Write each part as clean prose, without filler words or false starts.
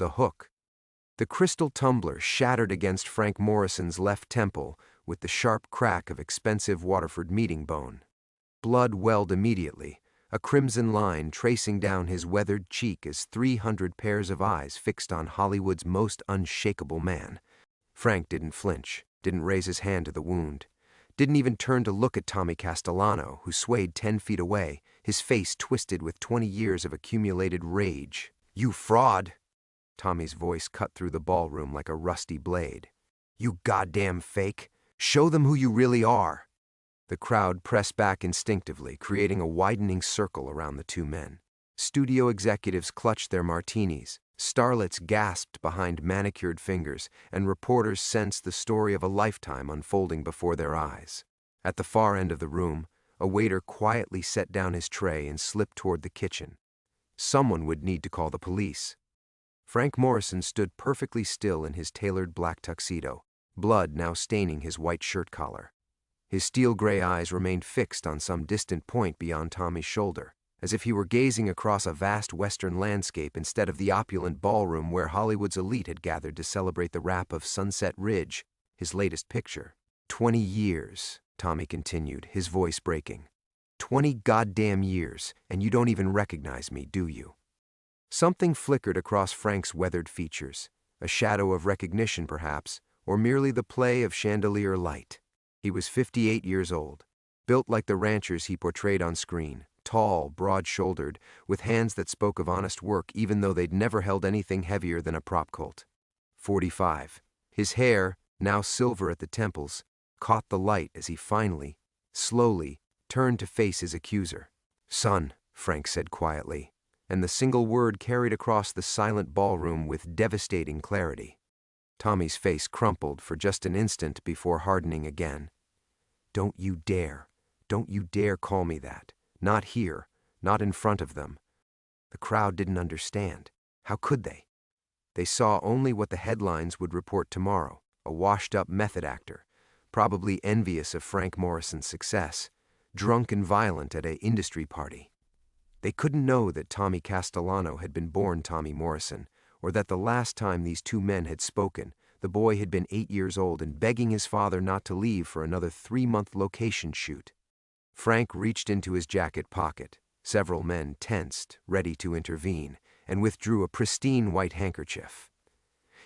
the hook. The crystal tumbler shattered against Frank Morrison's left temple with the sharp crack of expensive Waterford meeting bone. Blood welled immediately, a crimson line tracing down his weathered cheek as 300 pairs of eyes fixed on Hollywood's most unshakable man. Frank didn't flinch, didn't raise his hand to the wound, didn't even turn to look at Tommy Castellano, who swayed 10 feet away, his face twisted with 20 years of accumulated rage. "You fraud!" Tommy's voice cut through the ballroom like a rusty blade. "You goddamn fake! Show them who you really are!" The crowd pressed back instinctively, creating a widening circle around the two men. Studio executives clutched their martinis, starlets gasped behind manicured fingers, and reporters sensed the story of a lifetime unfolding before their eyes. At the far end of the room, a waiter quietly set down his tray and slipped toward the kitchen. Someone would need to call the police. Frank Morrison stood perfectly still in his tailored black tuxedo, blood now staining his white shirt collar. His steel-gray eyes remained fixed on some distant point beyond Tommy's shoulder, as if he were gazing across a vast western landscape instead of the opulent ballroom where Hollywood's elite had gathered to celebrate the rap of Sunset Ridge, his latest picture. 20 years, Tommy continued, his voice breaking. 20 goddamn years, and you don't even recognize me, do you? Something flickered across Frank's weathered features, a shadow of recognition perhaps, or merely the play of chandelier light. He was 58 years old, built like the ranchers he portrayed on screen, tall, broad-shouldered, with hands that spoke of honest work even though they'd never held anything heavier than a prop colt. 45. His hair, now silver at the temples, caught the light as he finally, slowly, turned to face his accuser. "Son," Frank said quietly, and the single word carried across the silent ballroom with devastating clarity. Tommy's face crumpled for just an instant before hardening again. Don't you dare call me that. Not here, not in front of them." The crowd didn't understand. How could they? They saw only what the headlines would report tomorrow, a washed-up method actor, probably envious of Frank Morrison's success, drunk and violent at an industry party. They couldn't know that Tommy Castellano had been born Tommy Morrison, or that the last time these two men had spoken, the boy had been 8 years old and begging his father not to leave for another 3-month location shoot. Frank reached into his jacket pocket. Several men tensed, ready to intervene, and withdrew a pristine white handkerchief.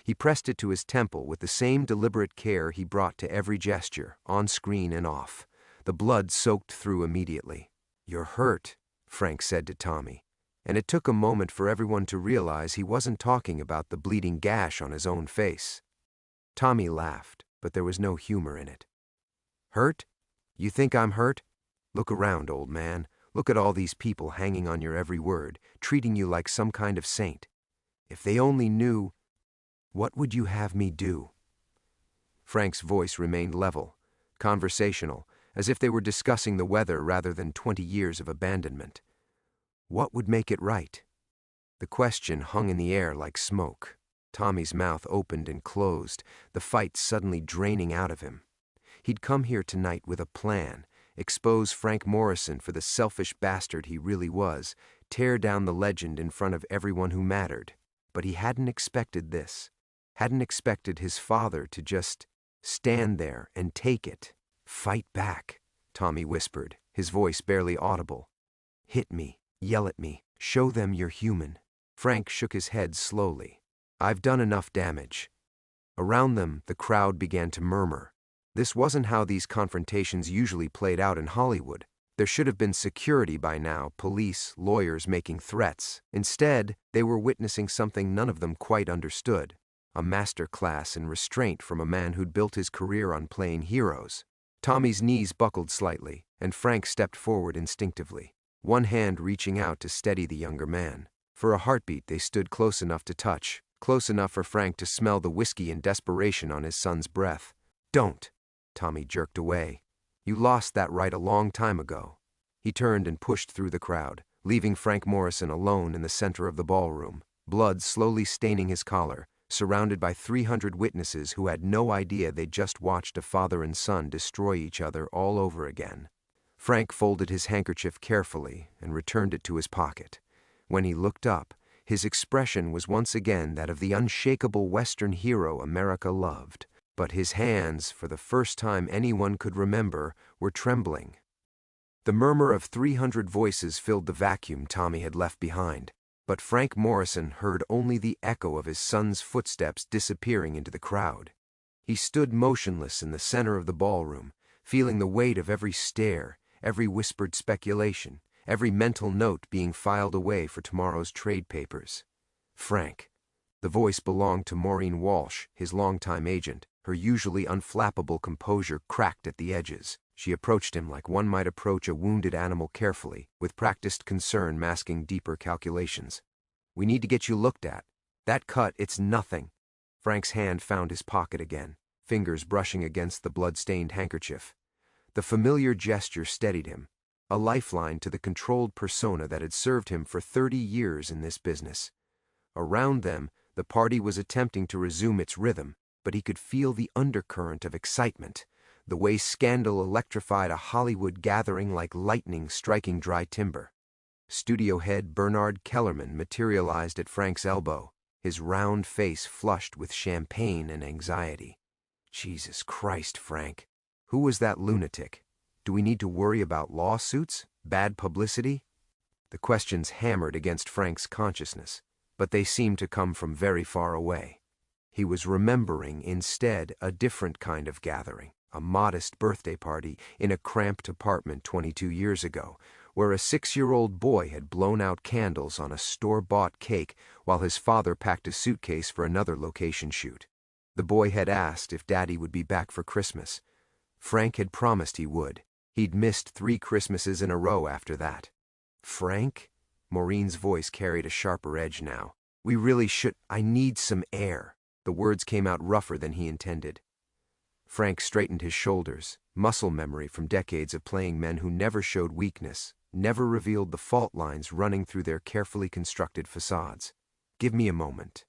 He pressed it to his temple with the same deliberate care he brought to every gesture, on screen and off. The blood soaked through immediately. "You're hurt," Frank said to Tommy, and it took a moment for everyone to realize he wasn't talking about the bleeding gash on his own face. Tommy laughed, but there was no humor in it. "Hurt? You think I'm hurt? Look around, old man. Look at all these people hanging on your every word, treating you like some kind of saint. If they only knew, what would you have me do?" Frank's voice remained level, conversational, as if they were discussing the weather rather than 20 years of abandonment. What would make it right? The question hung in the air like smoke. Tommy's mouth opened and closed, the fight suddenly draining out of him. He'd come here tonight with a plan, expose Frank Morrison for the selfish bastard he really was, tear down the legend in front of everyone who mattered. But he hadn't expected this. Hadn't expected his father to just stand there and take it. "Fight back," Tommy whispered, his voice barely audible. "Hit me, yell at me, show them you're human." Frank shook his head slowly. "I've done enough damage." Around them, the crowd began to murmur. This wasn't how these confrontations usually played out in Hollywood. There should have been security by now, police, lawyers making threats. Instead, they were witnessing something none of them quite understood. A master class in restraint from a man who'd built his career on playing heroes. Tommy's knees buckled slightly, and Frank stepped forward instinctively, one hand reaching out to steady the younger man. For a heartbeat, they stood close enough to touch, close enough for Frank to smell the whiskey and desperation on his son's breath. "Don't!" Tommy jerked away. "You lost that right a long time ago." He turned and pushed through the crowd, leaving Frank Morrison alone in the center of the ballroom, blood slowly staining his collar, surrounded by 300 witnesses who had no idea they'd just watched a father and son destroy each other all over again. Frank folded his handkerchief carefully and returned it to his pocket. When he looked up, His expression was once again that of the unshakable Western hero America loved, but his hands, for the first time anyone could remember, were trembling. The murmur of 300 voices filled the vacuum Tommy had left behind, but Frank Morrison heard only the echo of his son's footsteps disappearing into the crowd. He stood motionless in the center of the ballroom, feeling the weight of every stare, every whispered speculation, every mental note being filed away for tomorrow's trade papers. Frank. The voice belonged to Maureen Walsh, his longtime agent. Her usually unflappable composure cracked at the edges. She approached him like one might approach a wounded animal carefully, with practiced concern masking deeper calculations. "We need to get you looked at. That cut, it's nothing." Frank's hand found his pocket again, fingers brushing against the blood-stained handkerchief. The familiar gesture steadied him, a lifeline to the controlled persona that had served him for 30 years in this business. Around them, the party was attempting to resume its rhythm, but he could feel the undercurrent of excitement, the way scandal electrified a Hollywood gathering like lightning striking dry timber. Studio head Bernard Kellerman materialized at Frank's elbow, his round face flushed with champagne and anxiety. "Jesus Christ, Frank. Who was that lunatic? Do we need to worry about lawsuits? Bad publicity?" The questions hammered against Frank's consciousness, but they seemed to come from very far away. He was remembering, instead, a different kind of gathering, a modest birthday party in a cramped apartment 22 years ago, where a 6-year-old boy had blown out candles on a store-bought cake while his father packed a suitcase for another location shoot. The boy had asked if Daddy would be back for Christmas. Frank had promised he would. He'd missed 3 Christmases in a row after that. "Frank?" Maureen's voice carried a sharper edge now. "We really should. I need some air." The words came out rougher than he intended. Frank straightened his shoulders, muscle memory from decades of playing men who never showed weakness, never revealed the fault lines running through their carefully constructed facades. "Give me a moment."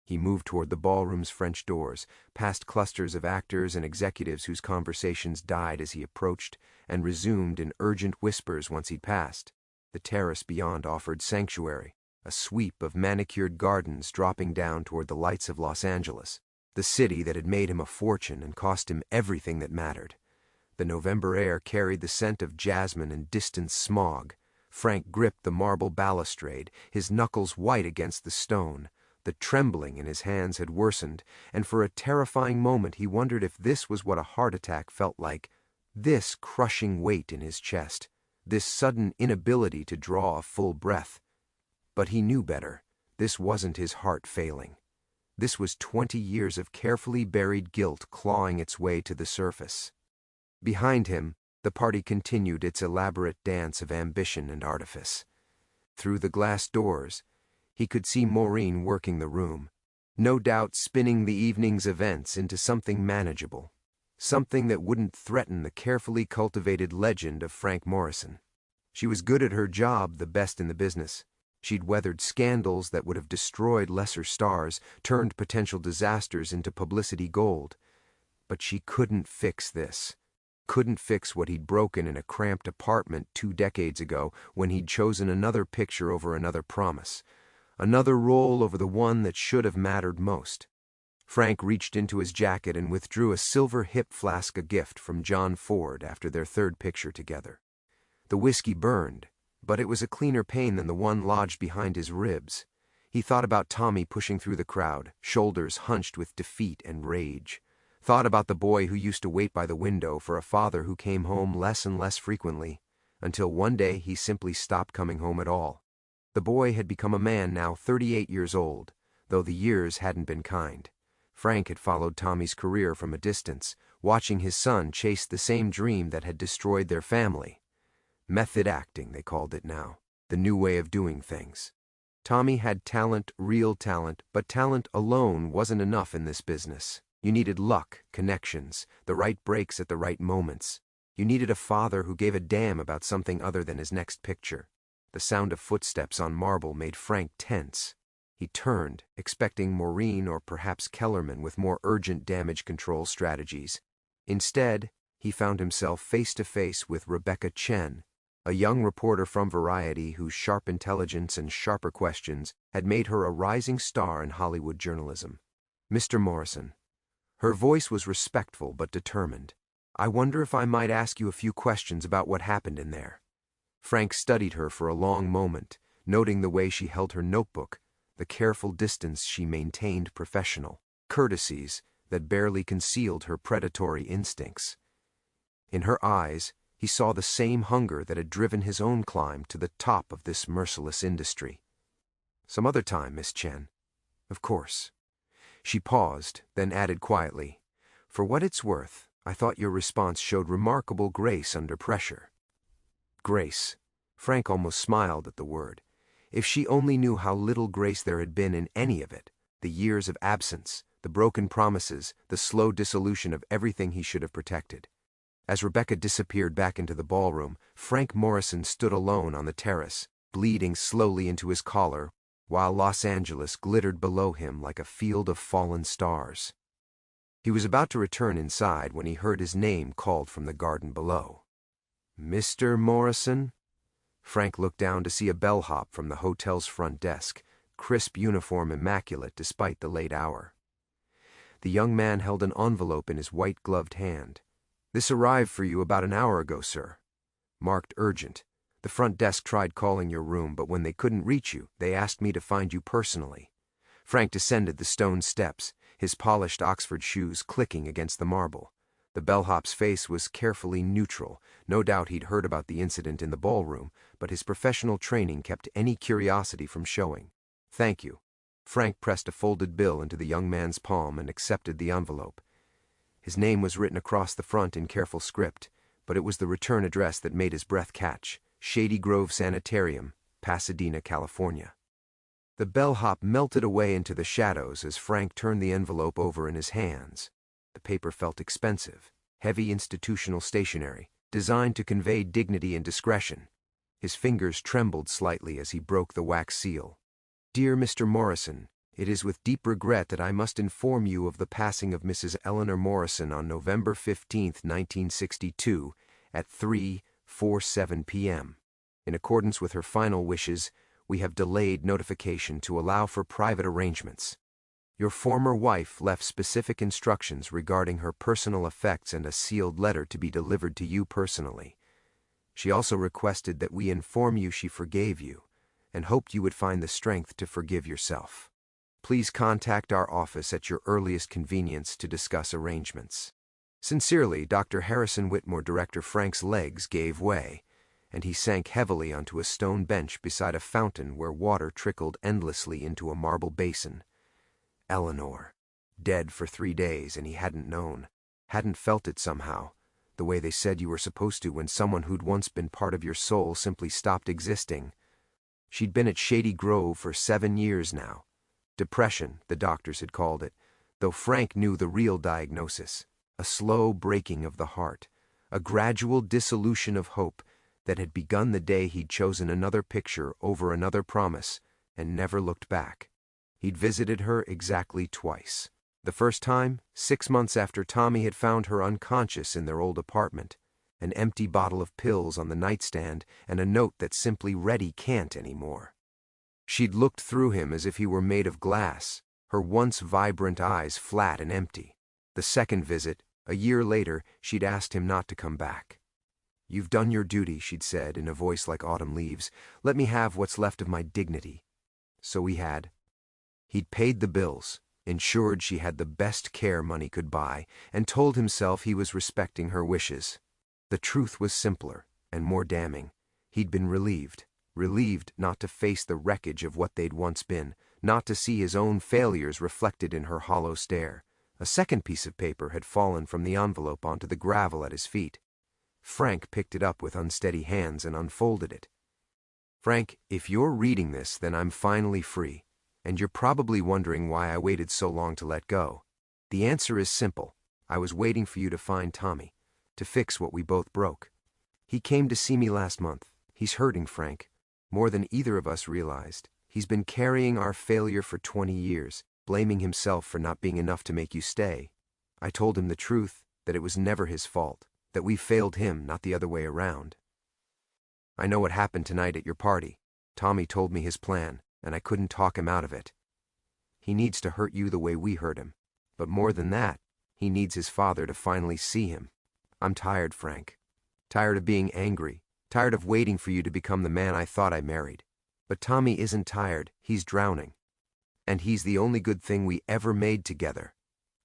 He moved toward the ballroom's French doors, past clusters of actors and executives whose conversations died as he approached and resumed in urgent whispers once he'd passed. The terrace beyond offered sanctuary, a sweep of manicured gardens dropping down toward the lights of Los Angeles, the city that had made him a fortune and cost him everything that mattered. The November air carried the scent of jasmine and distant smog. Frank gripped the marble balustrade, his knuckles white against the stone. The trembling in his hands had worsened, and for a terrifying moment he wondered if this was what a heart attack felt like, this crushing weight in his chest, this sudden inability to draw a full breath. But he knew better. This wasn't his heart failing. This was 20 years of carefully buried guilt clawing its way to the surface. Behind him, the party continued its elaborate dance of ambition and artifice. Through the glass doors, he could see Maureen working the room, no doubt spinning the evening's events into something manageable, something that wouldn't threaten the carefully cultivated legend of Frank Morrison. She was good at her job, the best in the business. She'd weathered scandals that would have destroyed lesser stars, turned potential disasters into publicity gold. But she couldn't fix this. Couldn't fix what he'd broken in a cramped apartment 2 decades ago when he'd chosen another picture over another promise, another role over the one that should have mattered most. Frank reached into his jacket and withdrew a silver hip flask, a gift from John Ford after their 3rd picture together. The whiskey burned, but it was a cleaner pain than the one lodged behind his ribs. He thought about Tommy pushing through the crowd, shoulders hunched with defeat and rage. Thought about the boy who used to wait by the window for a father who came home less and less frequently, until one day he simply stopped coming home at all. The boy had become a man now 38 years old, though the years hadn't been kind. Frank had followed Tommy's career from a distance, watching his son chase the same dream that had destroyed their family. Method acting, they called it now, the new way of doing things. Tommy had talent, real talent, but talent alone wasn't enough in this business. You needed luck, connections, the right breaks at the right moments. You needed a father who gave a damn about something other than his next picture. The sound of footsteps on marble made Frank tense. He turned, expecting Maureen or perhaps Kellerman with more urgent damage control strategies. Instead, he found himself face to face with Rebecca Chen, a young reporter from Variety whose sharp intelligence and sharper questions had made her a rising star in Hollywood journalism. "Mr. Morrison." Her voice was respectful but determined. "I wonder if I might ask you a few questions about what happened in there." Frank studied her for a long moment, noting the way she held her notebook, the careful distance she maintained, professional courtesies that barely concealed her predatory instincts. In her eyes, he saw the same hunger that had driven his own climb to the top of this merciless industry. "Some other time, Miss Chen." "Of course." She paused, then added quietly, "For what it's worth, I thought your response showed remarkable grace under pressure." Grace. Frank almost smiled at the word. If she only knew how little grace there had been in any of it, the years of absence, the broken promises, the slow dissolution of everything he should have protected. As Rebecca disappeared back into the ballroom, Frank Morrison stood alone on the terrace, bleeding slowly into his collar, while Los Angeles glittered below him like a field of fallen stars. He was about to return inside when he heard his name called from the garden below. "Mr. Morrison?" Frank looked down to see a bellhop from the hotel's front desk, crisp uniform immaculate despite the late hour. The young man held an envelope in his white-gloved hand. "This arrived for you about an hour ago, sir. Marked urgent. The front desk tried calling your room, but when they couldn't reach you, they asked me to find you personally." Frank descended the stone steps, his polished Oxford shoes clicking against the marble. The bellhop's face was carefully neutral. No doubt he'd heard about the incident in the ballroom, but his professional training kept any curiosity from showing. "Thank you." Frank pressed a folded bill into the young man's palm and accepted the envelope. His name was written across the front in careful script, but it was the return address that made his breath catch: Shady Grove Sanitarium, Pasadena, California. The bellhop melted away into the shadows as Frank turned the envelope over in his hands. The paper felt expensive, heavy institutional stationery, designed to convey dignity and discretion. His fingers trembled slightly as he broke the wax seal. "Dear Mr. Morrison, it is with deep regret that I must inform you of the passing of Mrs. Eleanor Morrison on November 15, 1962, at 3:47 p.m. In accordance with her final wishes, we have delayed notification to allow for private arrangements. Your former wife left specific instructions regarding her personal effects and a sealed letter to be delivered to you personally. She also requested that we inform you she forgave you and hoped you would find the strength to forgive yourself. Please contact our office at your earliest convenience to discuss arrangements. Sincerely, Dr. Harrison Whitmore." Director Frank's legs gave way, and he sank heavily onto a stone bench beside a fountain where water trickled endlessly into a marble basin. Eleanor. Dead for 3 days, and he hadn't known, hadn't felt it somehow, the way they said you were supposed to when someone who'd once been part of your soul simply stopped existing. She'd been at Shady Grove for 7 years now. Depression, the doctors had called it, though Frank knew the real diagnosis: a slow breaking of the heart, a gradual dissolution of hope that had begun the day he'd chosen another picture over another promise and never looked back. He'd visited her exactly twice. The first time, 6 months after Tommy had found her unconscious in their old apartment, an empty bottle of pills on the nightstand and a note that simply read he can't anymore. She'd looked through him as if he were made of glass, her once vibrant eyes flat and empty. The second visit, a year later, she'd asked him not to come back. "You've done your duty," she'd said in a voice like autumn leaves. "Let me have what's left of my dignity." So he had. He'd paid the bills, ensured she had the best care money could buy, and told himself he was respecting her wishes. The truth was simpler and more damning. He'd been relieved not to face the wreckage of what they'd once been, not to see his own failures reflected in her hollow stare. A second piece of paper had fallen from the envelope onto the gravel at his feet. Frank picked it up with unsteady hands and unfolded it. "Frank, if you're reading this, then I'm finally free. And you're probably wondering why I waited so long to let go. The answer is simple. I was waiting for you to find Tommy, to fix what we both broke. He came to see me last month. He's hurting, Frank, more than either of us realized. He's been carrying our failure for 20 years, blaming himself for not being enough to make you stay. I told him the truth, that it was never his fault, that we failed him, not the other way around." I know what happened tonight at your party. Tommy told me his plan, and I couldn't talk him out of it. He needs to hurt you the way we hurt him. But more than that, he needs his father to finally see him. I'm tired, Frank. Tired of being angry. Tired of waiting for you to become the man I thought I married. But Tommy isn't tired. He's drowning. And he's the only good thing we ever made together.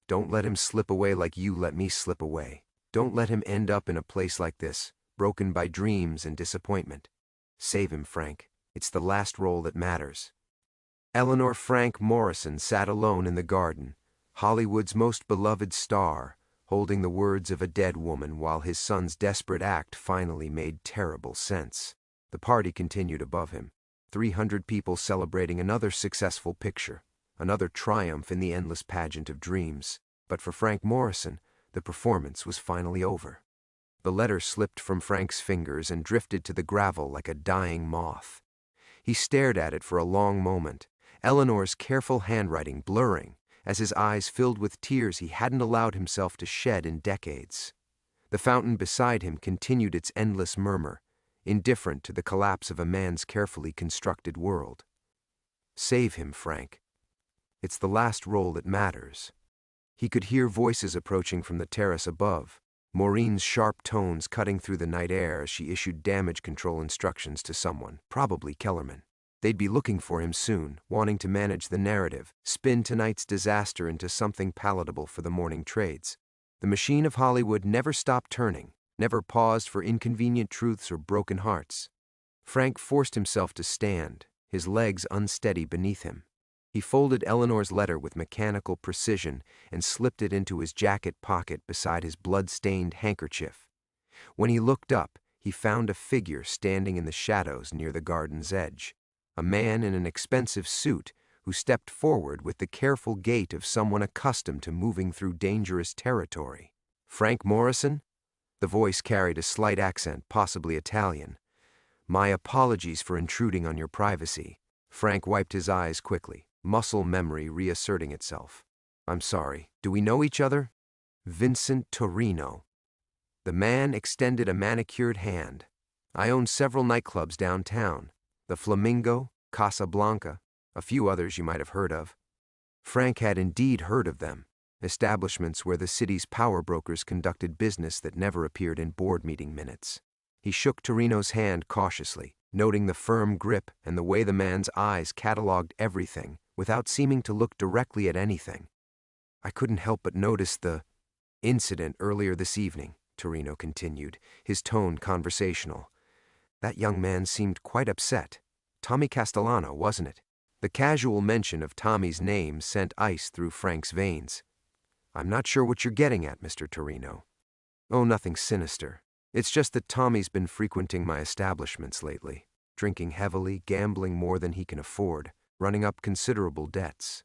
Don't let him slip away like you let me slip away. Don't let him end up in a place like this, broken by dreams and disappointment. Save him, Frank. It's the last role that matters. Eleanor Frank Morrison sat alone in the garden, Hollywood's most beloved star, holding the words of a dead woman while his son's desperate act finally made terrible sense. The party continued above him, 300 people celebrating another successful picture, another triumph in the endless pageant of dreams. But for Frank Morrison, the performance was finally over. The letter slipped from Frank's fingers and drifted to the gravel like a dying moth. He stared at it for a long moment, Eleanor's careful handwriting blurring as his eyes filled with tears he hadn't allowed himself to shed in decades. The fountain beside him continued its endless murmur, indifferent to the collapse of a man's carefully constructed world. Save him, Frank. It's the last role that matters. He could hear voices approaching from the terrace above, Maureen's sharp tones cutting through the night air as she issued damage control instructions to someone, probably Kellerman. They'd be looking for him soon, wanting to manage the narrative, spin tonight's disaster into something palatable for the morning trades. The machine of Hollywood never stopped turning, never paused for inconvenient truths or broken hearts. Frank forced himself to stand, his legs unsteady beneath him. He folded Eleanor's letter with mechanical precision and slipped it into his jacket pocket beside his blood-stained handkerchief. When he looked up, he found a figure standing in the shadows near the garden's edge. A man in an expensive suit who stepped forward with the careful gait of someone accustomed to moving through dangerous territory. Frank Morrison? The voice carried a slight accent, possibly Italian. My apologies for intruding on your privacy. Frank wiped his eyes quickly, muscle memory reasserting itself. I'm sorry. Do we know each other? Vincent Torino. The man extended a manicured hand. I own several nightclubs downtown. The Flamingo, Casablanca, a few others you might have heard of. Frank had indeed heard of them, establishments where the city's power brokers conducted business that never appeared in board meeting minutes. He shook Torino's hand cautiously, noting the firm grip and the way the man's eyes catalogued everything without seeming to look directly at anything. I couldn't help but notice the incident earlier this evening, Torino continued, his tone conversational. That young man seemed quite upset. Tommy Castellano, wasn't it? The casual mention of Tommy's name sent ice through Frank's veins. I'm not sure what you're getting at, Mr. Torino. Oh, nothing sinister. It's just that Tommy's been frequenting my establishments lately, drinking heavily, gambling more than he can afford, running up considerable debts.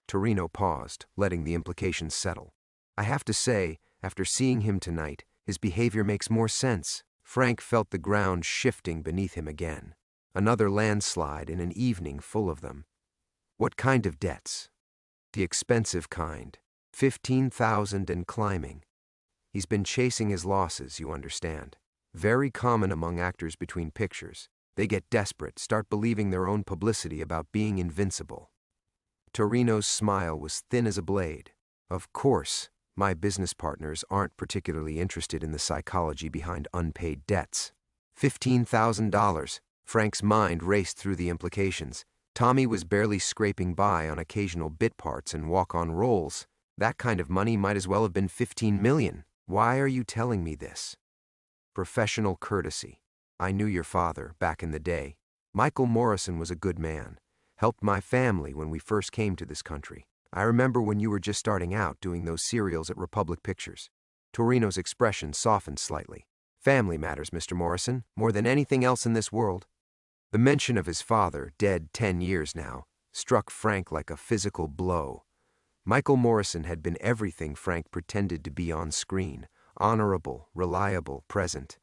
Torino paused, letting the implications settle. I have to say, after seeing him tonight, his behavior makes more sense. Frank felt the ground shifting beneath him again. Another landslide in an evening full of them. What kind of debts? The expensive kind. 15,000 and climbing. He's been chasing his losses, you understand. Very common among actors between pictures. They get desperate, start believing their own publicity about being invincible. Torino's smile was thin as a blade. Of course, my business partners aren't particularly interested in the psychology behind unpaid debts. $15,000. Frank's mind raced through the implications. Tommy was barely scraping by on occasional bit parts and walk-on roles. That kind of money might as well have been $15 million. Why are you telling me this? Professional courtesy. I knew your father back in the day. Michael Morrison was a good man. Helped my family when we first came to this country. I remember when you were just starting out doing those serials at Republic Pictures. Torino's expression softened slightly. Family matters, Mr. Morrison, more than anything else in this world. The mention of his father, dead 10 years now, struck Frank like a physical blow. Michael Morrison had been everything Frank pretended to be on screen. Honorable, reliable, present.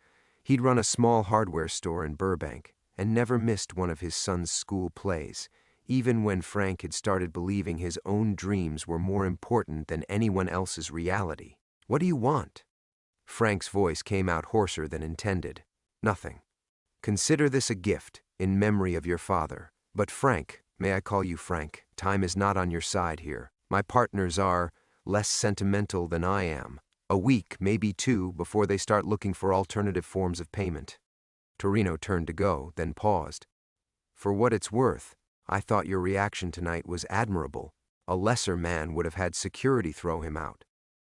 He'd run a small hardware store in Burbank and never missed one of his son's school plays, even when Frank had started believing his own dreams were more important than anyone else's reality. What do you want? Frank's voice came out hoarser than intended. Nothing. Consider this a gift, in memory of your father. But Frank, may I call you Frank? Time is not on your side here. My partners are less sentimental than I am. A week, maybe two, before they start looking for alternative forms of payment. Torino turned to go, then paused. For what it's worth, I thought your reaction tonight was admirable. A lesser man would have had security throw him out.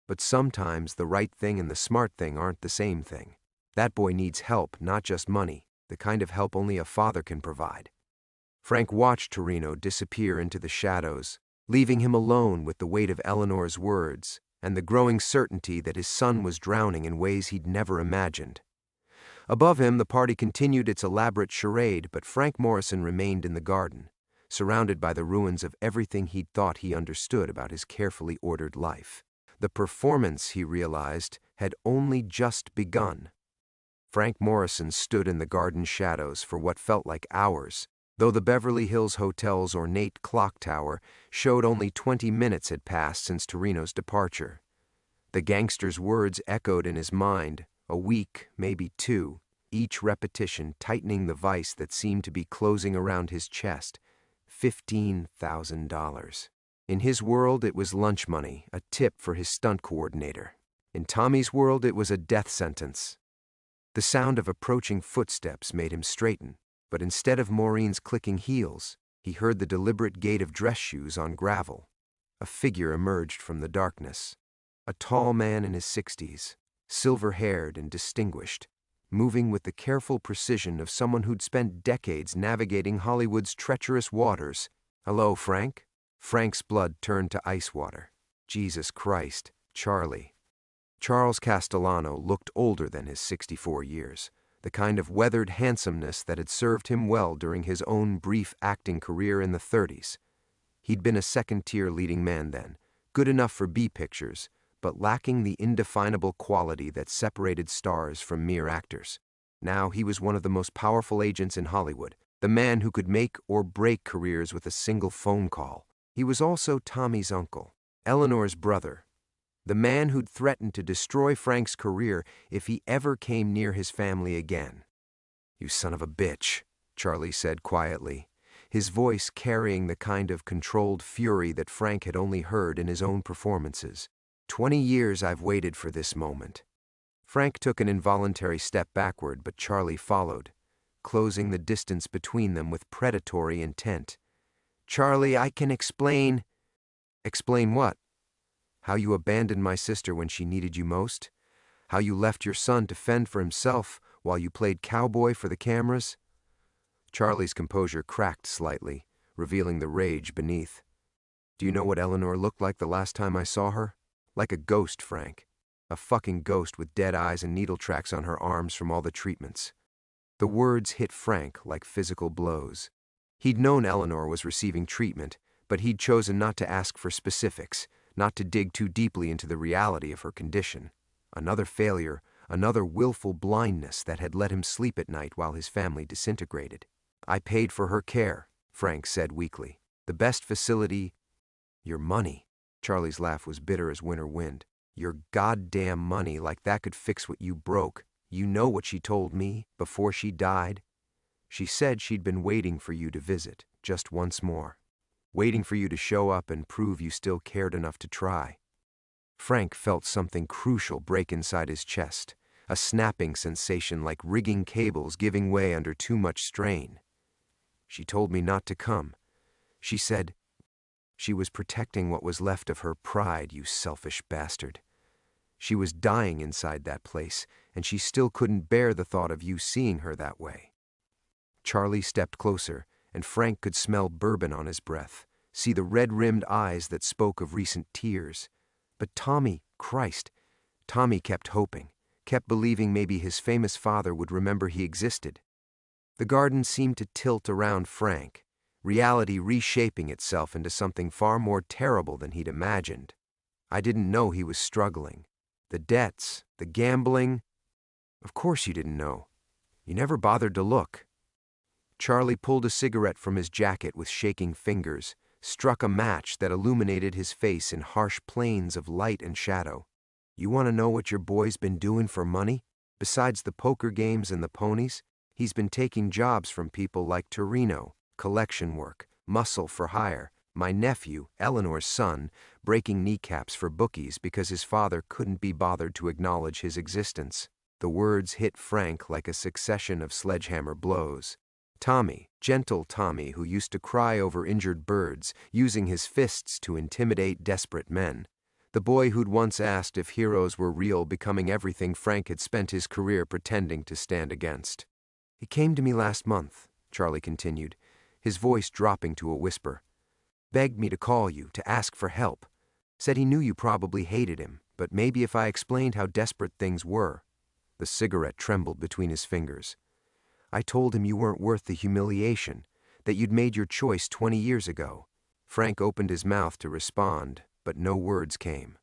But sometimes the right thing and the smart thing aren't the same thing. That boy needs help, not just money, the kind of help only a father can provide. Frank watched Torino disappear into the shadows, leaving him alone with the weight of Eleanor's words and the growing certainty that his son was drowning in ways he'd never imagined. Above him, the party continued its elaborate charade, but Frank Morrison remained in the garden, surrounded by the ruins of everything he'd thought he understood about his carefully ordered life. The performance, he realized, had only just begun. Frank Morrison stood in the garden shadows for what felt like hours, though the Beverly Hills Hotel's ornate clock tower showed only 20 minutes had passed since Torino's departure. The gangster's words echoed in his mind, a week, maybe two, each repetition tightening the vice that seemed to be closing around his chest. $15,000. In his world, it was lunch money, a tip for his stunt coordinator. In Tommy's world, it was a death sentence. The sound of approaching footsteps made him straighten, but instead of Maureen's clicking heels, he heard the deliberate gait of dress shoes on gravel. A figure emerged from the darkness. A tall man in his 60s, silver-haired and distinguished, moving with the careful precision of someone who'd spent decades navigating Hollywood's treacherous waters. "Hello, Frank?" Frank's blood turned to ice water. Jesus Christ, Charlie. Charles Castellano looked older than his 64 years, the kind of weathered handsomeness that had served him well during his own brief acting career in the 30s. He'd been a second-tier leading man then, good enough for B pictures, but lacking the indefinable quality that separated stars from mere actors. Now he was one of the most powerful agents in Hollywood, the man who could make or break careers with a single phone call. He was also Tommy's uncle, Eleanor's brother, the man who'd threatened to destroy Frank's career if he ever came near his family again. "You son of a bitch," Charlie said quietly, his voice carrying the kind of controlled fury that Frank had only heard in his own performances. 20 years I've waited for this moment." Frank took an involuntary step backward, but Charlie followed, closing the distance between them with predatory intent. "Charlie, I can explain." "Explain what?" "How you abandoned my sister when she needed you most? How you left your son to fend for himself while you played cowboy for the cameras?" Charlie's composure cracked slightly, revealing the rage beneath. "Do you know what Eleanor looked like the last time I saw her? Like a ghost, Frank. A fucking ghost with dead eyes and needle tracks on her arms from all the treatments." The words hit Frank like physical blows. He'd known Eleanor was receiving treatment, but he'd chosen not to ask for specifics, not to dig too deeply into the reality of her condition. Another failure, another willful blindness that had let him sleep at night while his family disintegrated. "I paid for her care," Frank said weakly. "The best facility—" "Your money." Charlie's laugh was bitter as winter wind. "Your goddamn money, like that could fix what you broke. You know what she told me before she died? She said she'd been waiting for you to visit, just once more. Waiting for you to show up and prove you still cared enough to try." Frank felt something crucial break inside his chest, a snapping sensation like rigging cables giving way under too much strain. "She told me not to come. She said she was protecting what was left of her pride, you selfish bastard. She was dying inside that place, and she still couldn't bear the thought of you seeing her that way." Charlie stepped closer, and Frank could smell bourbon on his breath, see the red-rimmed eyes that spoke of recent tears. But Tommy, Christ, Tommy kept hoping, kept believing maybe his famous father would remember he existed. The garden seemed to tilt around Frank, reality reshaping itself into something far more terrible than he'd imagined. "I didn't know he was struggling. The debts, the gambling—" "Of course you didn't know. You never bothered to look." Charlie pulled a cigarette from his jacket with shaking fingers, struck a match that illuminated his face in harsh planes of light and shadow. "You want to know what your boy's been doing for money, besides the poker games and the ponies? He's been taking jobs from people like Torino, collection work, muscle for hire, my nephew, Eleanor's son, breaking kneecaps for bookies because his father couldn't be bothered to acknowledge his existence. The words hit Frank like a succession of sledgehammer blows. Tommy, gentle Tommy who used to cry over injured birds, using his fists to intimidate desperate men. The boy who'd once asked if heroes were real, becoming everything Frank had spent his career pretending to stand against. "He came to me last month," Charlie continued, his voice dropping to a whisper. "Begged me to call you, to ask for help. Said he knew you probably hated him, but maybe if I explained how desperate things were." The cigarette trembled between his fingers. "I told him you weren't worth the humiliation, that you'd made your choice 20 years ago." Frank opened his mouth to respond, but no words came.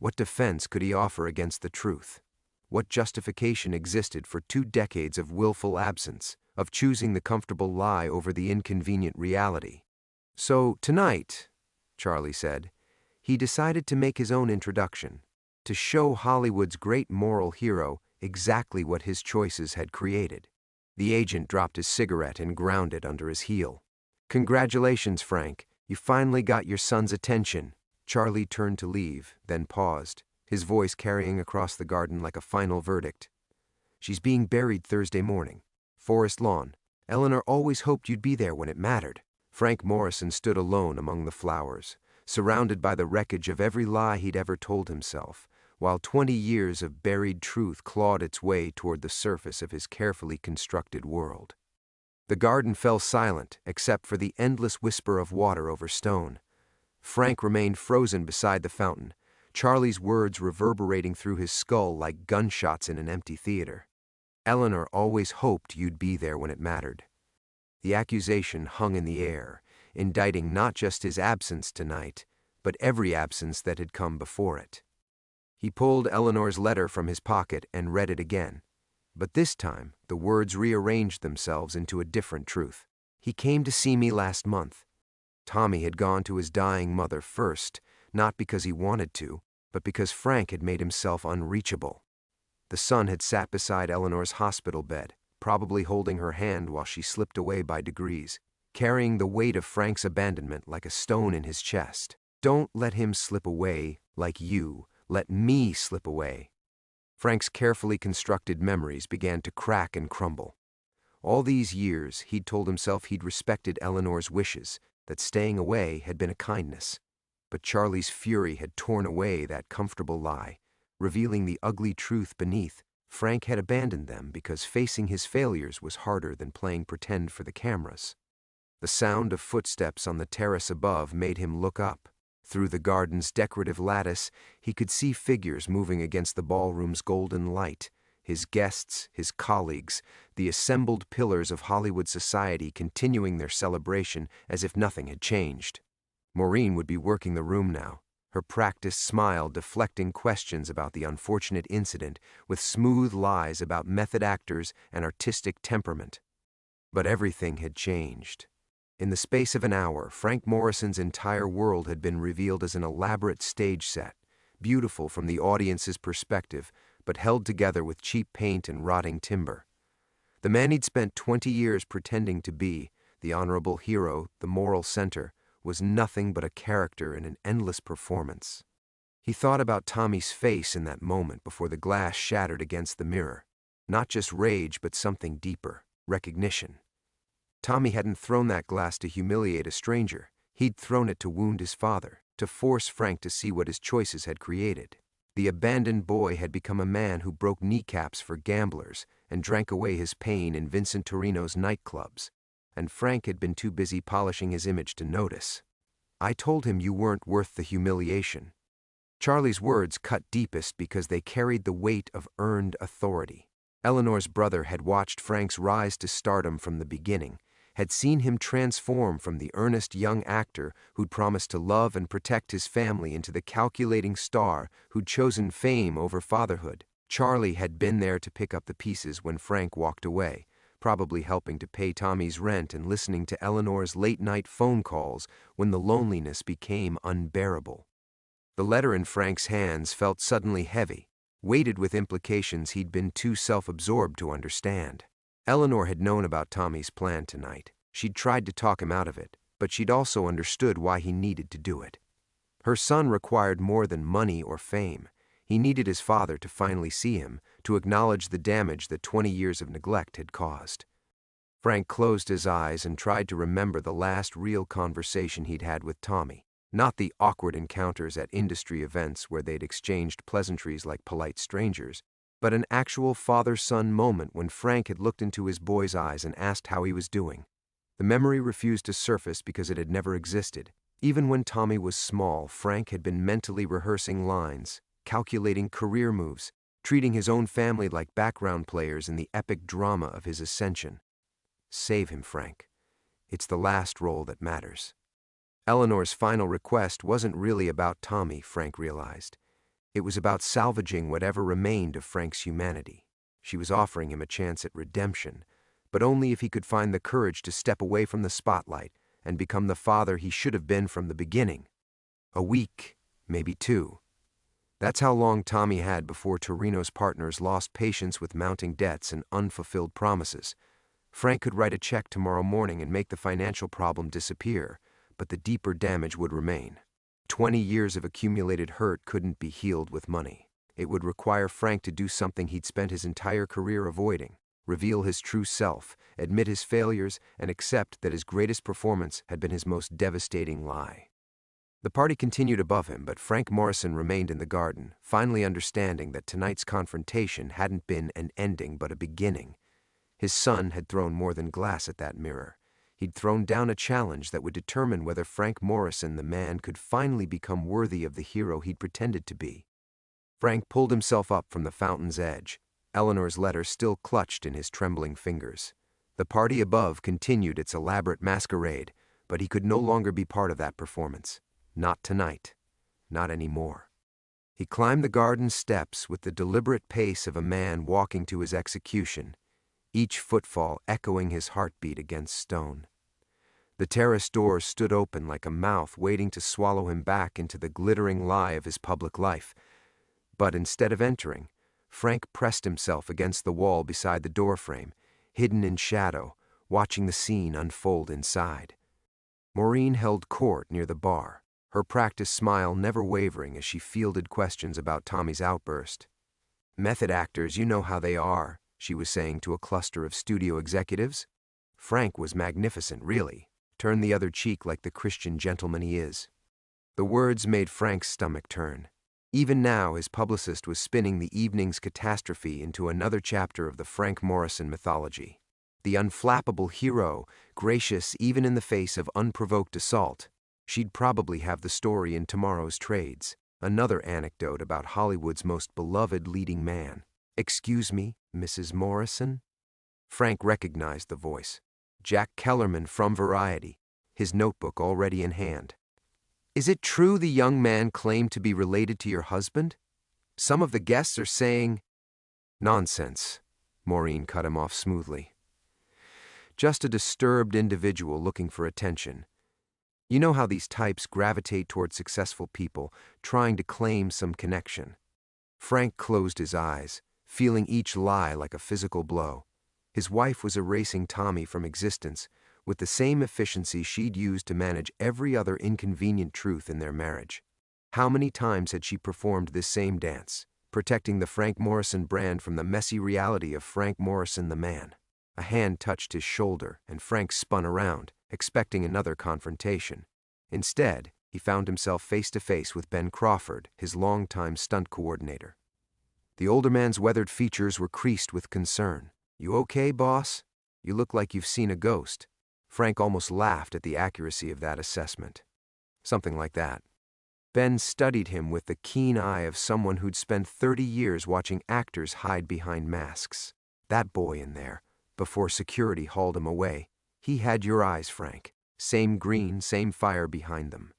What defense could he offer against the truth? What justification existed for 2 decades of willful absence, of choosing the comfortable lie over the inconvenient reality? "So, tonight," Charlie said, he decided to make his own introduction, to show Hollywood's great moral hero exactly what his choices had created. The agent dropped his cigarette and ground it under his heel. "Congratulations, Frank. You finally got your son's attention." Charlie turned to leave, then paused, his voice carrying across the garden like a final verdict. "She's being buried Thursday morning. Forest Lawn. Eleanor always hoped you'd be there when it mattered." Frank Morrison stood alone among the flowers, surrounded by the wreckage of every lie he'd ever told himself, while 20 years of buried truth clawed its way toward the surface of his carefully constructed world. The garden fell silent except for the endless whisper of water over stone. Frank remained frozen beside the fountain, Charlie's words reverberating through his skull like gunshots in an empty theater. "Eleanor always hoped you'd be there when it mattered." The accusation hung in the air, indicting not just his absence tonight, but every absence that had come before it. He pulled Eleanor's letter from his pocket and read it again. But this time, the words rearranged themselves into a different truth. "He came to see me last month." Tommy had gone to his dying mother first, not because he wanted to, but because Frank had made himself unreachable. The son had sat beside Eleanor's hospital bed, probably holding her hand while she slipped away by degrees, carrying the weight of Frank's abandonment like a stone in his chest. "Don't let him slip away like you. Let me slip away." Frank's carefully constructed memories began to crack and crumble. All these years, he'd told himself he'd respected Eleanor's wishes, that staying away had been a kindness. But Charlie's fury had torn away that comfortable lie, revealing the ugly truth beneath. Frank had abandoned them because facing his failures was harder than playing pretend for the cameras. The sound of footsteps on the terrace above made him look up. Through the garden's decorative lattice, he could see figures moving against the ballroom's golden light. His guests, his colleagues, the assembled pillars of Hollywood society continuing their celebration as if nothing had changed. Maureen would be working the room now, her practiced smile deflecting questions about the unfortunate incident with smooth lies about method actors and artistic temperament. But everything had changed. In the space of an hour, Frank Morrison's entire world had been revealed as an elaborate stage set, beautiful from the audience's perspective, but held together with cheap paint and rotting timber. The man he'd spent 20 years pretending to be, the honorable hero, the moral center, was nothing but a character in an endless performance. He thought about Tommy's face in that moment before the glass shattered against the mirror. Not just rage, but something deeper, recognition. Tommy hadn't thrown that glass to humiliate a stranger. He'd thrown it to wound his father, to force Frank to see what his choices had created. The abandoned boy had become a man who broke kneecaps for gamblers and drank away his pain in Vincent Torino's nightclubs, and Frank had been too busy polishing his image to notice. "I told him you weren't worth the humiliation." Charlie's words cut deepest because they carried the weight of earned authority. Eleanor's brother had watched Frank's rise to stardom from the beginning, had seen him transform from the earnest young actor who'd promised to love and protect his family into the calculating star who'd chosen fame over fatherhood. Charlie had been there to pick up the pieces when Frank walked away, probably helping to pay Tommy's rent and listening to Eleanor's late-night phone calls when the loneliness became unbearable. The letter in Frank's hands felt suddenly heavy, weighted with implications he'd been too self-absorbed to understand. Eleanor had known about Tommy's plan tonight. She'd tried to talk him out of it, but she'd also understood why he needed to do it. Her son required more than money or fame. He needed his father to finally see him, to acknowledge the damage that 20 years of neglect had caused. Frank closed his eyes and tried to remember the last real conversation he'd had with Tommy, not the awkward encounters at industry events where they'd exchanged pleasantries like polite strangers, but an actual father-son moment when Frank had looked into his boy's eyes and asked how he was doing. The memory refused to surface because it had never existed. Even when Tommy was small, Frank had been mentally rehearsing lines, calculating career moves, treating his own family like background players in the epic drama of his ascension. Save him, Frank. It's the last role that matters. Eleanor's final request wasn't really about Tommy, Frank realized. It was about salvaging whatever remained of Frank's humanity. She was offering him a chance at redemption, but only if he could find the courage to step away from the spotlight and become the father he should have been from the beginning. A week, maybe 2. That's how long Tommy had before Torino's partners lost patience with mounting debts and unfulfilled promises. Frank could write a check tomorrow morning and make the financial problem disappear, but the deeper damage would remain. 20 years of accumulated hurt couldn't be healed with money. It would require Frank to do something he'd spent his entire career avoiding: reveal his true self, admit his failures, and accept that his greatest performance had been his most devastating lie. The party continued above him, but Frank Morrison remained in the garden, finally understanding that tonight's confrontation hadn't been an ending but a beginning. His son had thrown more than glass at that mirror. He'd thrown down a challenge that would determine whether Frank Morrison, the man, could finally become worthy of the hero he'd pretended to be. Frank pulled himself up from the fountain's edge, Eleanor's letter still clutched in his trembling fingers. The party above continued its elaborate masquerade, but he could no longer be part of that performance. Not tonight. Not anymore. He climbed the garden steps with the deliberate pace of a man walking to his execution, each footfall echoing his heartbeat against stone. The terrace door stood open like a mouth waiting to swallow him back into the glittering lie of his public life. But instead of entering, Frank pressed himself against the wall beside the doorframe, hidden in shadow, watching the scene unfold inside. Maureen held court near the bar, her practiced smile never wavering as she fielded questions about Tommy's outburst. "Method actors, you know how they are," she was saying to a cluster of studio executives. Frank was magnificent, really. Turn the other cheek like the Christian gentleman he is. The words made Frank's stomach turn. Even now, his publicist was spinning the evening's catastrophe into another chapter of the Frank Morrison mythology. The unflappable hero, gracious even in the face of unprovoked assault. She'd probably have the story in tomorrow's trades. Another anecdote about Hollywood's most beloved leading man. "Excuse me, Mrs. Morrison?" Frank recognized the voice. Jack Kellerman from Variety, his notebook already in hand. "Is it true the young man claimed to be related to your husband? Some of the guests are saying—" "Nonsense," Maureen cut him off smoothly. "Just a disturbed individual looking for attention. You know how these types gravitate toward successful people, trying to claim some connection." Frank closed his eyes, feeling each lie like a physical blow. His wife was erasing Tommy from existence with the same efficiency she'd used to manage every other inconvenient truth in their marriage. How many times had she performed this same dance, protecting the Frank Morrison brand from the messy reality of Frank Morrison the man? A hand touched his shoulder, and Frank spun around, expecting another confrontation. Instead, he found himself face to face with Ben Crawford, his longtime stunt coordinator. The older man's weathered features were creased with concern. "You okay, boss? You look like you've seen a ghost." Frank almost laughed at the accuracy of that assessment. Something like that. Ben studied him with the keen eye of someone who'd spent 30 years watching actors hide behind masks. That boy in there, before security hauled him away, he had your eyes, Frank. Same green, same fire behind them.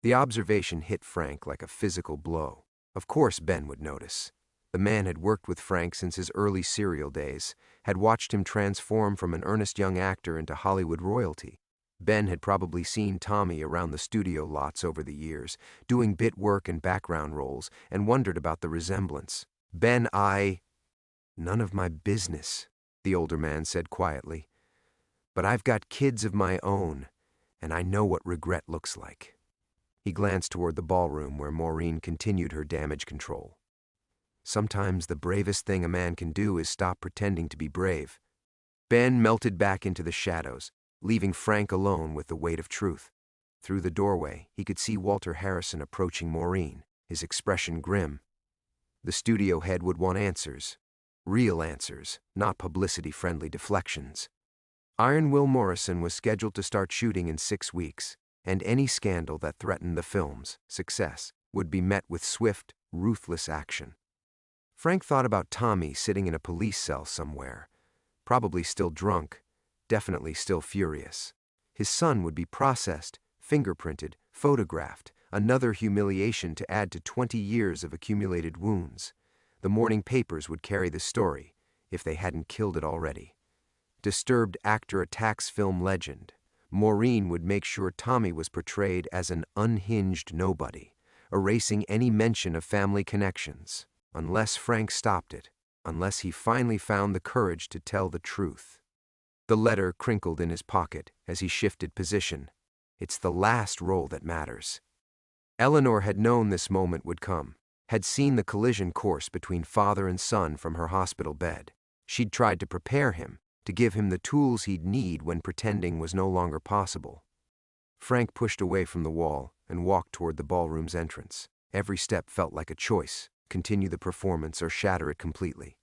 The observation hit Frank like a physical blow. Of course Ben would notice. The man had worked with Frank since his early serial days, had watched him transform from an earnest young actor into Hollywood royalty. Ben had probably seen Tommy around the studio lots over the years, doing bit work and background roles, and wondered about the resemblance. "Ben, none of my business," the older man said quietly. "But I've got kids of my own, and I know what regret looks like." He glanced toward the ballroom where Maureen continued her damage control. "Sometimes the bravest thing a man can do is stop pretending to be brave." Ben melted back into the shadows, leaving Frank alone with the weight of truth. Through the doorway, he could see Walter Harrison approaching Maureen, his expression grim. The studio head would want answers. Real answers, not publicity-friendly deflections. Iron Will Morrison was scheduled to start shooting in 6 weeks, and any scandal that threatened the film's success would be met with swift, ruthless action. Frank thought about Tommy sitting in a police cell somewhere, probably still drunk, definitely still furious. His son would be processed, fingerprinted, photographed, another humiliation to add to 20 years of accumulated wounds. The morning papers would carry the story, if they hadn't killed it already. Disturbed actor attacks film legend. Maureen would make sure Tommy was portrayed as an unhinged nobody, erasing any mention of family connections, unless Frank stopped it, unless he finally found the courage to tell the truth. The letter crinkled in his pocket as he shifted position. It's the last roll that matters. Eleanor had known this moment would come, had seen the collision course between father and son from her hospital bed. She'd tried to prepare him, to give him the tools he'd need when pretending was no longer possible. Frank pushed away from the wall and walked toward the ballroom's entrance. Every step felt like a choice: continue the performance or shatter it completely.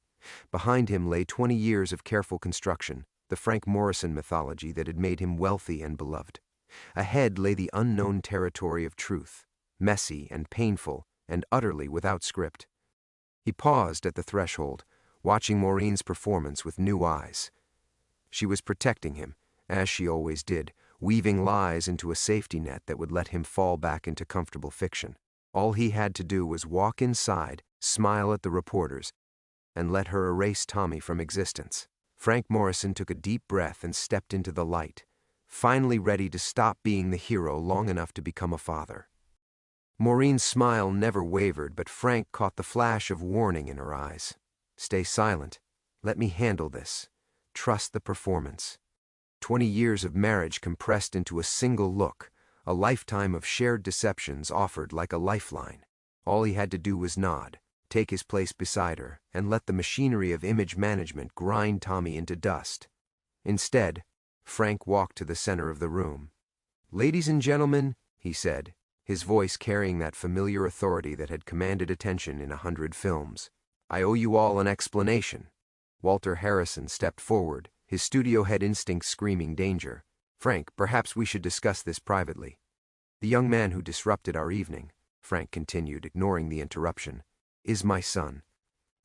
Behind him lay 20 years of careful construction, the Frank Morrison mythology that had made him wealthy and beloved. Ahead lay the unknown territory of truth, messy and painful and utterly without script. He paused at the threshold, watching Maureen's performance with new eyes. She was protecting him, as she always did, weaving lies into a safety net that would let him fall back into comfortable fiction. All he had to do was walk inside, smile at the reporters, and let her erase Tommy from existence. Frank Morrison took a deep breath and stepped into the light, finally ready to stop being the hero long enough to become a father. Maureen's smile never wavered, but Frank caught the flash of warning in her eyes. "Stay silent. Let me handle this. Trust the performance." 20 years of marriage compressed into a single look, a lifetime of shared deceptions offered like a lifeline. All he had to do was nod, take his place beside her, and let the machinery of image management grind Tommy into dust. Instead, Frank walked to the center of the room. "Ladies and gentlemen," he said, his voice carrying that familiar authority that had commanded attention in 100 films, "I owe you all an explanation." Walter Harrison stepped forward, his studio head instinct screaming danger. "Frank, perhaps we should discuss this privately." "The young man who disrupted our evening," Frank continued, ignoring the interruption, "is my son."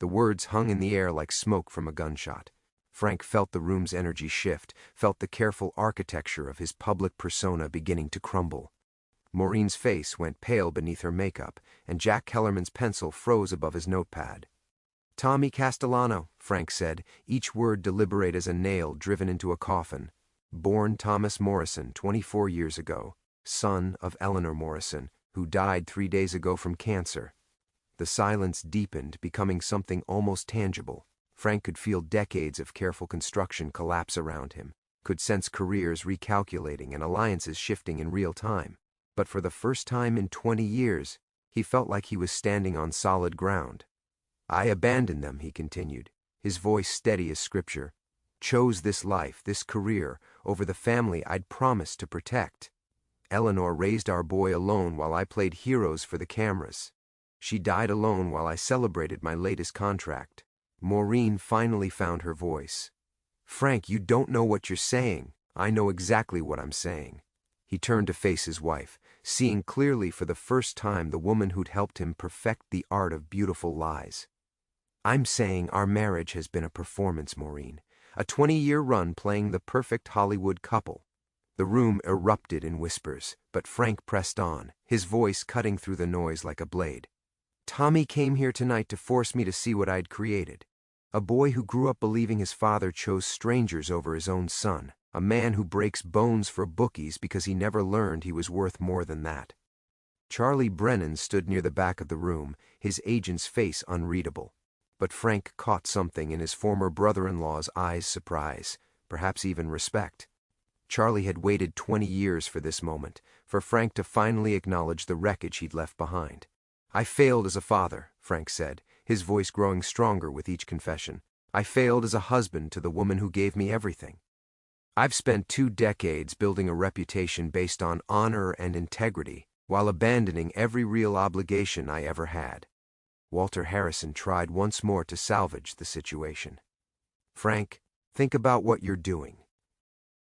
The words hung in the air like smoke from a gunshot. Frank felt the room's energy shift, felt the careful architecture of his public persona beginning to crumble. Maureen's face went pale beneath her makeup, and Jack Kellerman's pencil froze above his notepad. "Tommy Castellano," Frank said, each word deliberate as a nail driven into a coffin. "Born Thomas Morrison 24 years ago, son of Eleanor Morrison, who died 3 days ago from cancer." The silence deepened, becoming something almost tangible. Frank could feel decades of careful construction collapse around him, could sense careers recalculating and alliances shifting in real time. But for the first time in 20 years, he felt like he was standing on solid ground. "I abandoned them," he continued, his voice steady as scripture. "Chose this life, this career, over the family I'd promised to protect. Eleanor raised our boy alone while I played heroes for the cameras. She died alone while I celebrated my latest contract." Maureen finally found her voice. "Frank, you don't know what you're saying. I know exactly what I'm saying." He turned to face his wife, seeing clearly for the first time the woman who'd helped him perfect the art of beautiful lies. "I'm saying our marriage has been a performance, Maureen. A 20-year run playing the perfect Hollywood couple." The room erupted in whispers, but Frank pressed on, his voice cutting through the noise like a blade. "Tommy came here tonight to force me to see what I'd created. A boy who grew up believing his father chose strangers over his own son. A man who breaks bones for bookies because he never learned he was worth more than that." Charlie Brennan stood near the back of the room, his agent's face unreadable. But Frank caught something in his former brother-in-law's eyes: surprise, perhaps even respect. Charlie had waited 20 years for this moment, for Frank to finally acknowledge the wreckage he'd left behind. "I failed as a father," Frank said, his voice growing stronger with each confession. "I failed as a husband to the woman who gave me everything. I've spent 2 decades building a reputation based on honor and integrity, while abandoning every real obligation I ever had." Walter Harrison tried once more to salvage the situation. "Frank, think about what you're doing.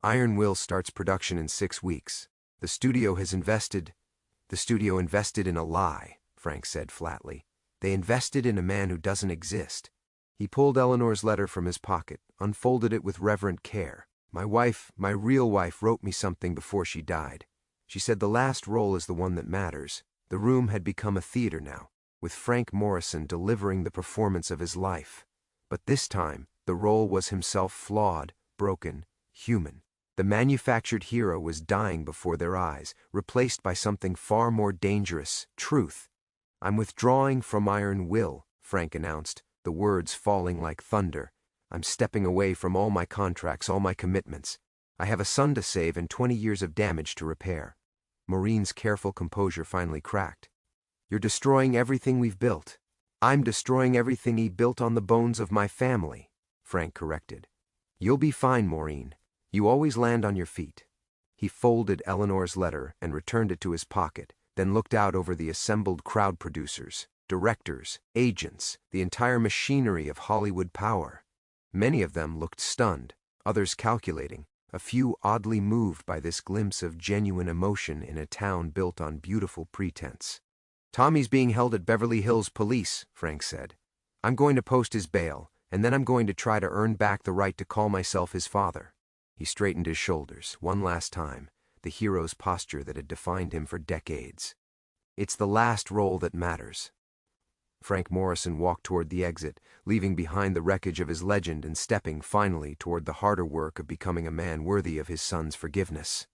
Iron Will starts production in 6 weeks. The studio invested in a lie," Frank said flatly. "They invested in a man who doesn't exist." He pulled Eleanor's letter from his pocket, unfolded it with reverent care. My real wife wrote me something before she died. She said the last role is the one that matters." The room had become a theater now, with Frank Morrison delivering the performance of his life. But this time, the role was himself: flawed, broken, human. The manufactured hero was dying before their eyes, replaced by something far more dangerous: truth. "I'm withdrawing from Iron Will," Frank announced, the words falling like thunder. "I'm stepping away from all my contracts, all my commitments. I have a son to save and 20 years of damage to repair." Maureen's careful composure finally cracked. "You're destroying everything we've built." "I'm destroying everything he built on the bones of my family," Frank corrected. "You'll be fine, Maureen. You always land on your feet." He folded Eleanor's letter and returned it to his pocket, then looked out over the assembled crowd: producers, directors, agents, the entire machinery of Hollywood power. Many of them looked stunned, others calculating, a few oddly moved by this glimpse of genuine emotion in a town built on beautiful pretense. "Tommy's being held at Beverly Hills Police," Frank said. "I'm going to post his bail, and then I'm going to try to earn back the right to call myself his father." He straightened his shoulders, one last time, the hero's posture that had defined him for decades. "It's the last role that matters." Frank Morrison walked toward the exit, leaving behind the wreckage of his legend and stepping, finally, toward the harder work of becoming a man worthy of his son's forgiveness.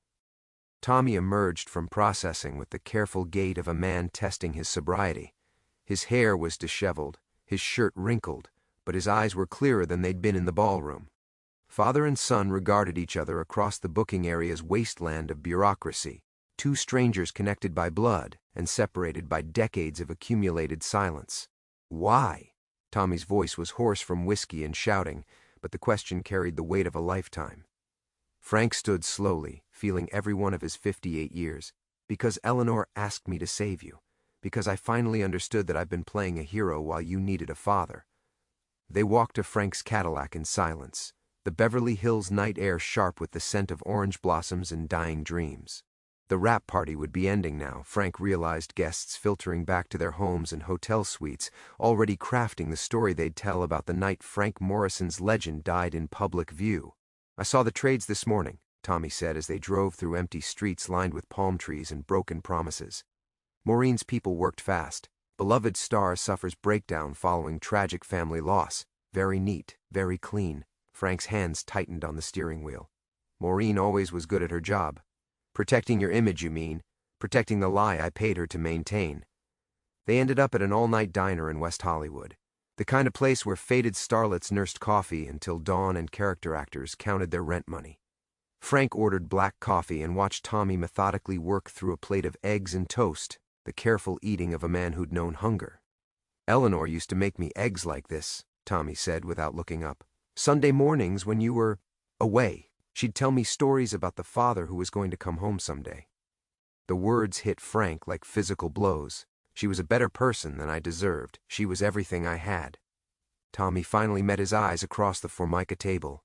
Tommy emerged from processing with the careful gait of a man testing his sobriety. His hair was disheveled, his shirt wrinkled, but his eyes were clearer than they'd been in the ballroom. Father and son regarded each other across the booking area's wasteland of bureaucracy, 2 strangers connected by blood and separated by decades of accumulated silence. "Why?" Tommy's voice was hoarse from whiskey and shouting, but the question carried the weight of a lifetime. Frank stood slowly, feeling every one of his 58 years. "Because Eleanor asked me to save you. Because I finally understood that I've been playing a hero while you needed a father." They walked to Frank's Cadillac in silence, the Beverly Hills night air sharp with the scent of orange blossoms and dying dreams. The wrap party would be ending now, Frank realized, guests filtering back to their homes and hotel suites, already crafting the story they'd tell about the night Frank Morrison's legend died in public view. "I saw the trades this morning," Tommy said as they drove through empty streets lined with palm trees and broken promises. "Maureen's people worked fast. Beloved star suffers breakdown following tragic family loss. Very neat, very clean." Frank's hands tightened on the steering wheel. "Maureen always was good at her job." "Protecting your image, you mean? Protecting the lie I paid her to maintain." They ended up at an all-night diner in West Hollywood, the kind of place where faded starlets nursed coffee until dawn and character actors counted their rent money. Frank ordered black coffee and watched Tommy methodically work through a plate of eggs and toast, the careful eating of a man who'd known hunger. "Eleanor used to make me eggs like this," Tommy said without looking up. "Sunday mornings when you were away. She'd tell me stories about the father who was going to come home someday." The words hit Frank like physical blows. She was a better person than I deserved. She was everything I had. Tommy finally met his eyes across the Formica table.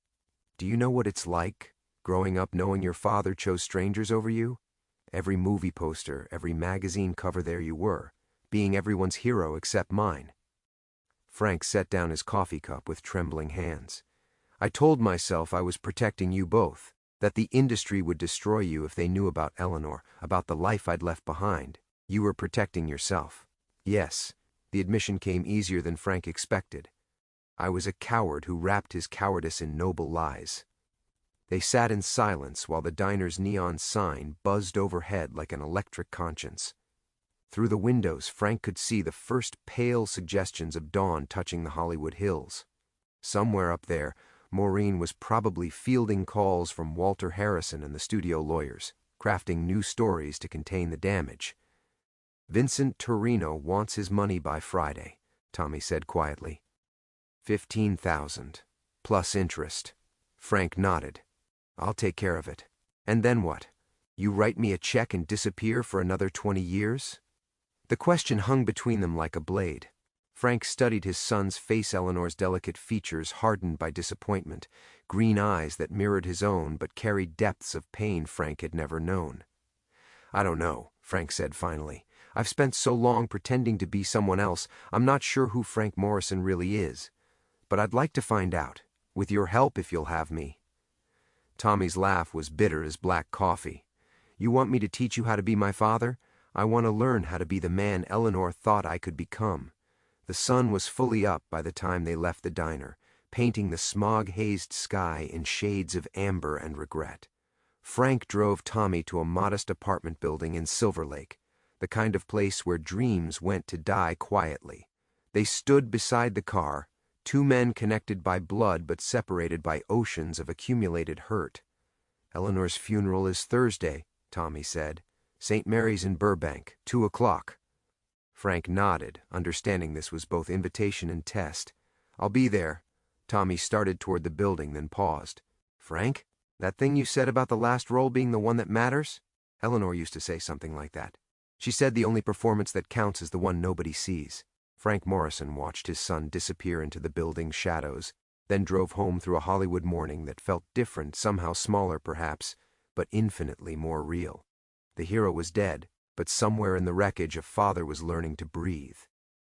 "Do you know what it's like, growing up knowing your father chose strangers over you? Every movie poster, every magazine cover, there you were, being everyone's hero except mine." Frank set down his coffee cup with trembling hands. "I told myself I was protecting you both, that the industry would destroy you if they knew about Eleanor, about the life I'd left behind. You were protecting yourself." Yes, the admission came easier than Frank expected. "I was a coward who wrapped his cowardice in noble lies." They sat in silence while the diner's neon sign buzzed overhead like an electric conscience. Through the windows, Frank could see the first pale suggestions of dawn touching the Hollywood hills. Somewhere up there, Maureen was probably fielding calls from Walter Harrison and the studio lawyers, crafting new stories to contain the damage. "Vincent Torino wants his money by Friday," Tommy said quietly. 15,000, plus interest. Frank nodded. "I'll take care of it. And then what? You write me a check and disappear for another 20 years? The question hung between them like a blade. Frank studied his son's face, Eleanor's delicate features hardened by disappointment, green eyes that mirrored his own but carried depths of pain Frank had never known. "I don't know," Frank said finally. "I've spent so long pretending to be someone else, I'm not sure who Frank Morrison really is. But I'd like to find out, with your help if you'll have me." Tommy's laugh was bitter as black coffee. "You want me to teach you how to be my father? I want to learn how to be the man Eleanor thought I could become." The sun was fully up by the time they left the diner, painting the smog-hazed sky in shades of amber and regret. Frank drove Tommy to a modest apartment building in Silver Lake, the kind of place where dreams went to die quietly. They stood beside the car, two men connected by blood but separated by oceans of accumulated hurt. "Eleanor's funeral is Thursday," Tommy said. "St. Mary's in Burbank, 2 o'clock. Frank nodded, understanding this was both invitation and test. "I'll be there." Tommy started toward the building, then paused. "Frank, that thing you said about the last role being the one that matters?" Eleanor used to say something like that. She said the only performance that counts is the one nobody sees. Frank Morrison watched his son disappear into the building's shadows, then drove home through a Hollywood morning that felt different, somehow smaller perhaps, but infinitely more real. The hero was dead, but somewhere in the wreckage a father was learning to breathe.